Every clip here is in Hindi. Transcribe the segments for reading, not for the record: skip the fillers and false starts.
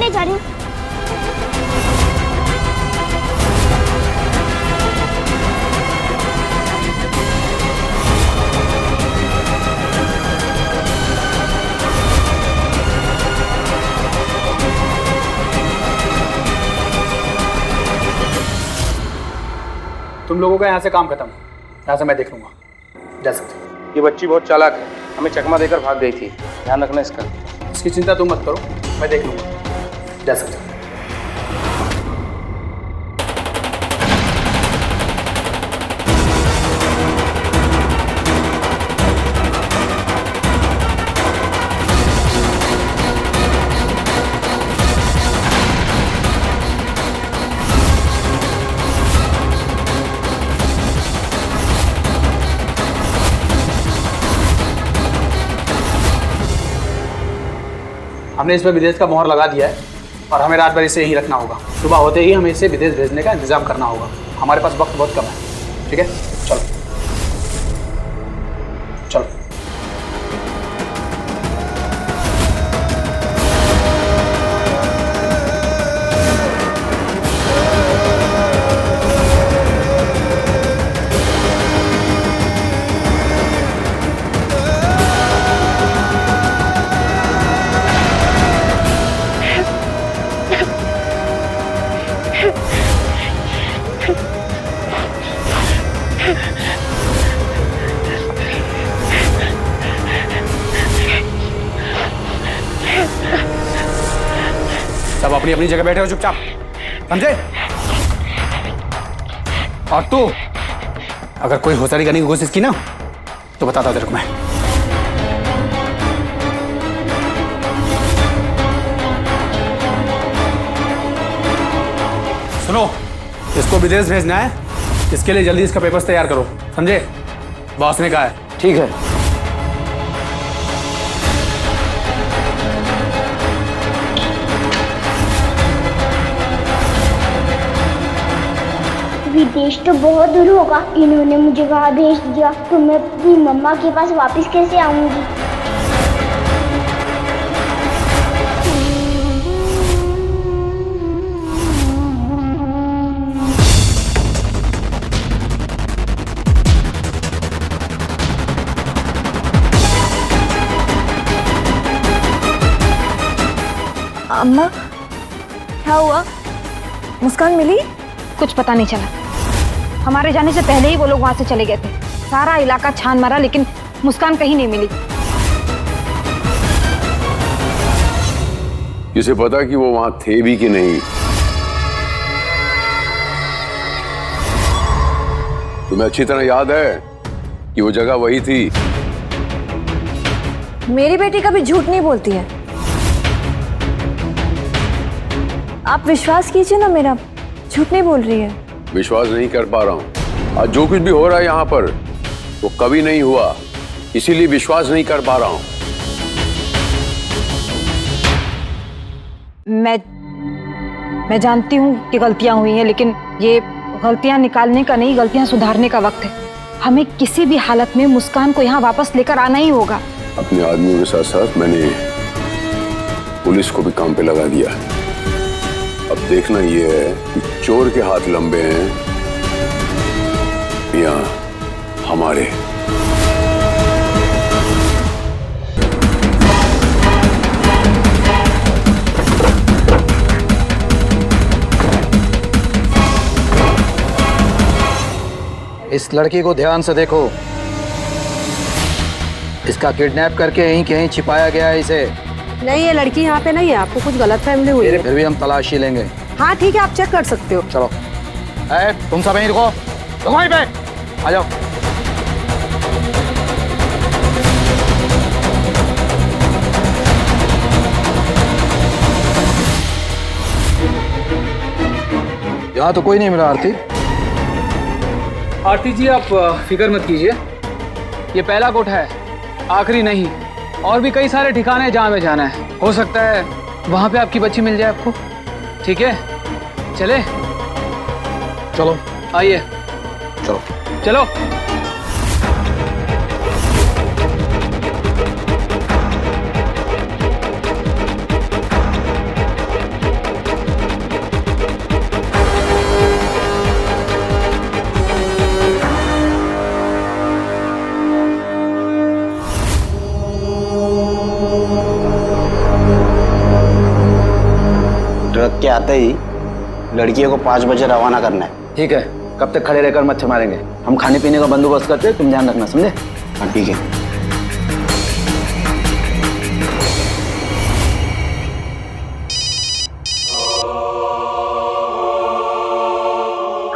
ले जा रही हूँ। तुम लोगों का यहाँ से काम खत्म, यहाँ से मैं देख लूंगा, जा सकते हो। ये बच्ची बहुत चालाक है, हमें चकमा देकर भाग गई थी, ध्यान रखना इसका। इसकी चिंता तुम मत करो, मैं देख लूंगा, जा सकते हो। हमने इस पर विदेश का मोहर लगा दिया है और हमें रात भर इसे यहीं रखना होगा। सुबह होते ही हमें इसे विदेश भेजने का इंतजाम करना होगा। हमारे पास वक्त बहुत कम है, ठीक है? चलो चलो। सब अपनी अपनी जगह बैठे हो चुपचाप, समझे? और तू अगर कोई होशियारी करने की कोशिश की ना तो बताता तेरे को मैं। सुनो, इसको विदेश भेजना है, इसके लिए जल्दी इसका पेपर्स तैयार करो, समझे? बॉस ने कहा है। ठीक है। विदेश तो बहुत दूर होगा, इन्होंने मुझे वहाँ भेज दिया तो मैं अपनी मम्मा के पास वापस कैसे आऊंगी? अम्मा, क्या हुआ? मुस्कान मिली? कुछ पता नहीं चला। हमारे जाने से पहले ही वो लोग वहां से चले गए थे। सारा इलाका छान मारा लेकिन मुस्कान कहीं नहीं मिली। किसे पता कि वो वहां थे भी कि नहीं? तुम्हें अच्छी तरह याद है कि वो जगह वही थी। मेरी बेटी कभी झूठ नहीं बोलती है। आप विश्वास कीजिए ना मेरा, झूठ नहीं बोल रही है। विश्वास नहीं कर पा रहा हूं। आज जो कुछ भी हो रहा है यहाँ पर वो कभी नहीं हुआ, इसीलिए विश्वास नहीं कर पा रहा हूं। मैं जानती हूँ कि गलतियां हुई हैं, लेकिन ये गलतियां निकालने का नहीं, गलतियां सुधारने का वक्त है। हमें किसी भी हालत में मुस्कान को यहाँ वापस लेकर आना ही होगा। अपने आदमियों के साथ साथ मैंने पुलिस को भी काम पे लगा दिया। अब देखना ये है कि चोर के हाथ लंबे हैं या हमारे। इस लड़की को ध्यान से देखो, इसका किडनैप करके यहीं कहीं छिपाया गया है इसे। नहीं, ये लड़की यहाँ पे नहीं है, आपको कुछ गलतफहमी हुई है। फिर भी हम तलाशी लेंगे। हाँ ठीक है, आप चेक कर सकते हो। चलो, तुम सब यहीं रुको, वहीं पे आ जाओ। यहाँ तो कोई नहीं मिला। आरती जी, आप फिक्र मत कीजिए, ये पहला कोठा है, आखिरी नहीं। और भी कई सारे ठिकाने हैं जहाँ हमें जाना है। हो सकता है वहाँ पे आपकी बच्ची मिल जाए आपको। ठीक है, चले? चलो आइए। चलो चलो। आते ही लड़कियों को 5 बजे रवाना करना है। ठीक है, कब तक खड़े रहकर मच्छर मारेंगे? हम खाने पीने का बंदोबस्त करते हैं, तुम ध्यान रखना, समझे? हाँ ठीक है।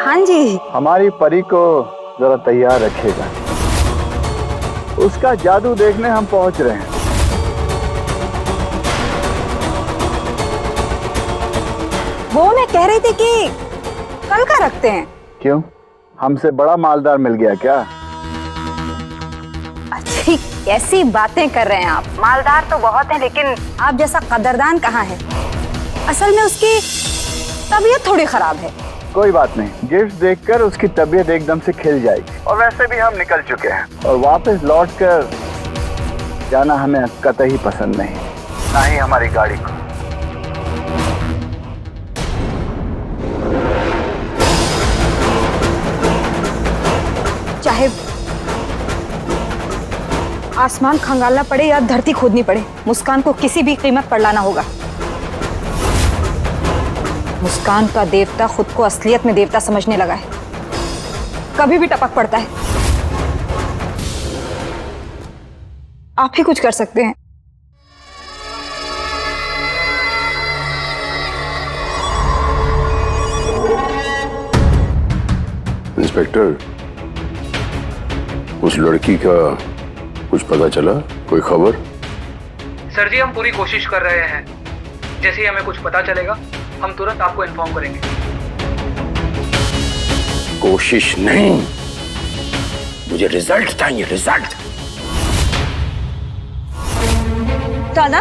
हाँ जी। हमारी परी को जरा तैयार रखिएगा, उसका जादू देखने हम पहुंच रहे हैं। वो मैं कह रही थी कि कल का रखते हैं। क्यों, हमसे बड़ा मालदार मिल गया क्या? अच्छी कैसी बातें कर रहे हैं आप। मालदार तो बहुत हैं, लेकिन आप जैसा कदरदान कहाँ है। असल में उसकी तबीयत थोड़ी खराब है। कोई बात नहीं, गिफ्ट देखकर उसकी तबीयत एकदम से खिल जाएगी। और वैसे भी हम निकल चुके हैं और वापस लौटकर जाना हमें कतई पसंद नहीं, ना ही हमारी गाड़ी को। चाहे आसमान खंगालना पड़े या धरती खोदनी पड़े, मुस्कान को किसी भी कीमत पर लाना होगा। मुस्कान का देवता खुद को असलियत में देवता समझने लगा है, कभी भी टपक पड़ता है। आप ही कुछ कर सकते हैं। इंस्पेक्टर, उस लड़की का कुछ पता चला? कोई खबर? सर जी, हम पूरी कोशिश कर रहे हैं। जैसे ही हमें कुछ पता चलेगा हम तुरंत आपको इन्फॉर्म करेंगे। कोशिश नहीं, मुझे रिजल्ट चाहिए, रिजल्ट। दादा,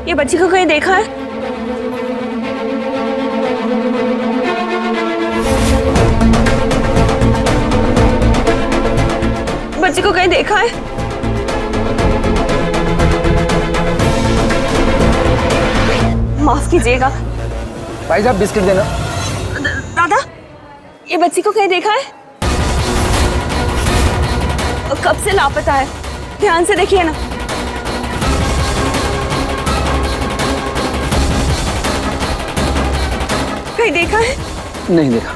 ये बच्ची को कहीं देखा है? बच्ची को कहीं देखा है? माफ कीजिएगा भाई साहब, बिस्किट देना। दादा, ये बच्ची को कहीं देखा है? कब से लापता है, ध्यान से देखिए ना। कहीं देखा है? नहीं देखा।